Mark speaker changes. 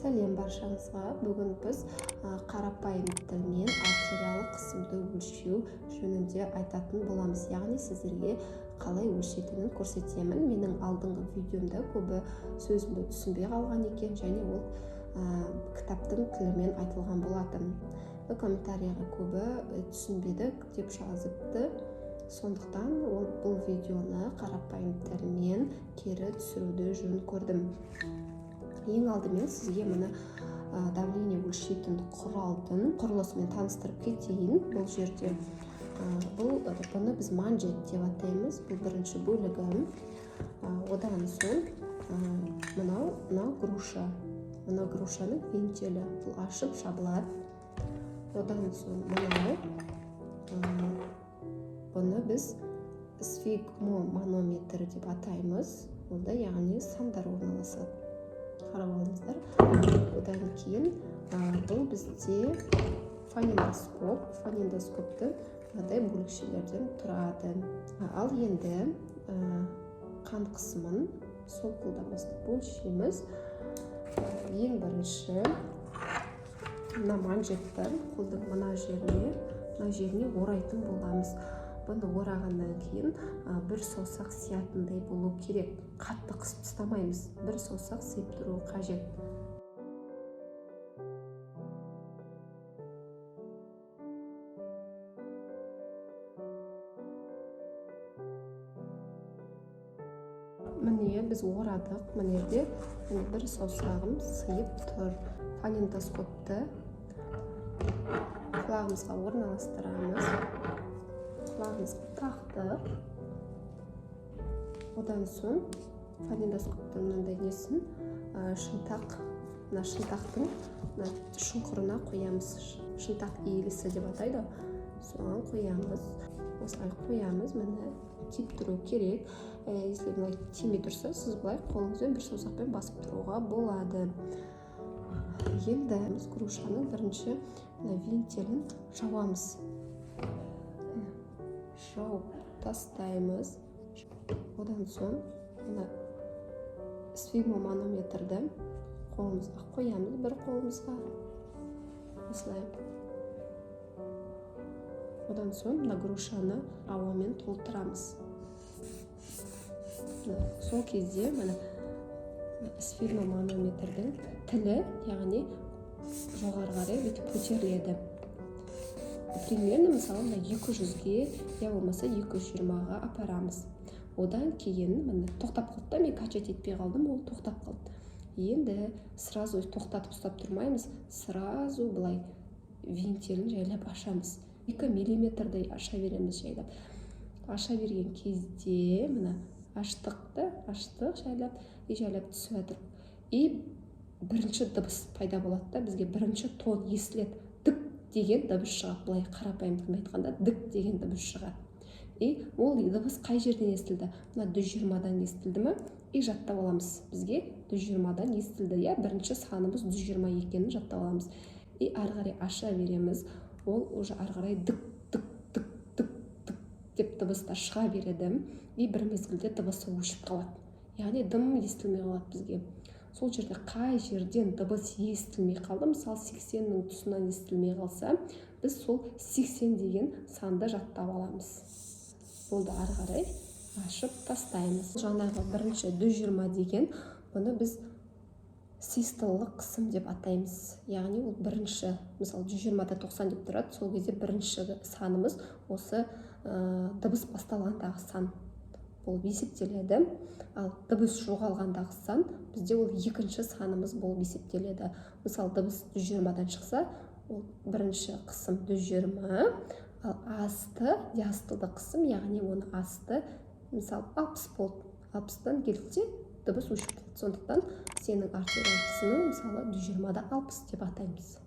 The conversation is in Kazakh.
Speaker 1: Сәлем баршаңызға. Бүгін біз қарапайым тілмен артериялық қысымды өлшеу жөнінде айтатын боламыз. Яғни сіздерге қалай өлшейтінін көрсетемін. Менің алдыңғы видеомда көбі сөзімді түсінбей қалған екен, және ол кітаптың тілімен айтылған болатын. Комментарияға көбі түсінбедік деп жазыпты. Сондықтан бұл видеоны қарапайым тілмен кері түсіруді жөн көрдім. Ең алдымен сізге мұны давление өлшейтін құралдың құрылысымен таныстырып кетейін. Бұл жерде бұны біз манжет деп атаймыз. Бұл бірінші бөлігі. Одан соң мынау груша. Мынау грушаның вентилі. Бұл ашып жабылады. Одан соң бұны біз сфигмоманометр деп атаймыз. Онда яғни сандар орналасады. Қарап алыңыздар. Одан кейін бұл бізде фонендоскоп. Фонендоскопты мынадай бөлікшелерден тұрады. Ал енді қан қысымын сол қолданбастан өлшейміз. Ең бірінші мына манжетті қолдың мына жеріне орайтын боламыз. Бұны орағаннан кейін бір саусақ сиятындай болу керек. Қатты қысып тастамаймыз. Бір саусақ сыйып тұру қажет. Міне біз орадық. Міне де бір саусағым сыйып тұр. Фонендоскопты құлағымызға орналастырамыз. Құлағымызға тақтық. Одан соң фонендоскоптың мынандай несін шынтақтың шұңқырына қоямыз. Шынтақ иілісі деп атайды. Соған қоямыз. Осылай қоямыз. Міне тиіп тұру керек. Если бұлай тимей тұрса, сіз бұлай қолыңызбен бір саусақпен басып тұруға болады. Енді біз грушаның бірінші вентилін жауамыз. Жауып тастаймыз. Одан соң сфигмоманометрді қолымызға қоямыз, бір қолымызға. Осылай. Одан соң грушаны ауамен толтырамыз. Сол кезде сфигмоманометрдің тілі, яғни жоғары қарай бүйтіп көтеріледі. Примерно мысалы 200-ге, я болмаса 220-ға апарамыз. Одан кейін тоқтап қалды. Мен качать етпей қалдым, ол тоқтап қалды. Енді сразу тоқтатып ұстап тұрмаймыз. Сразу бұлай вентилін жайлап ашамыз. 2 миллиметрдай аша береміз жайлап. Аша берген кезде аштық жайлап түсіп жатыр. И бірінші дыбыс пайда болады да, бізге бірінші тон естіледі. Дік деген дыбыс шығады. Бұлай қарапайым тілмен айтқанда дік деген дыбыс шығады. И ол дыбыс қай жерден естілді? 120-дан естілді ме? И жаттап аламыз. Бізге 120-дан естілді. Бірінші санымыз 120 екенін жаттап аламыз. И ары қарай аша береміз. Ол уже ары қарай дік деп дыбыстар шыға береді. И бір мезгілде дыбысы өшіп қалады. Яғни дым естілмей қалады бізге. Сол жерде қай жерден дыбыс естілмей қалды, мысалы 80-нің тұсынан естілмей қалса, біз сол 80 деген санды жаттап аламыз. Болды, ары қарай ашып тастаймыз. Жаңағы бірінші 120 деген, бұны біз систолық қысым деп атаймыз. Яғни ол бірінші, мысалы 120-да 90 деп тұрады, сол кезде бірінші санымыз осы дыбыс басталғандағы сан болып есептеледі. Ал дыбыс жоғалғандағы сан бізде ол екінші санымыз болып есептеледі. Мысалы дыбыс 120-дан шықса, ол бірінші қысым 120, ал асты, диастолды қысым, яғни оны асты, мысалы 60 болды. 60-тан келді, дыбыс өшіп қалды. Сондықтан сенің артериялық қысымың мысалы 120-да 60 деп атаймыз.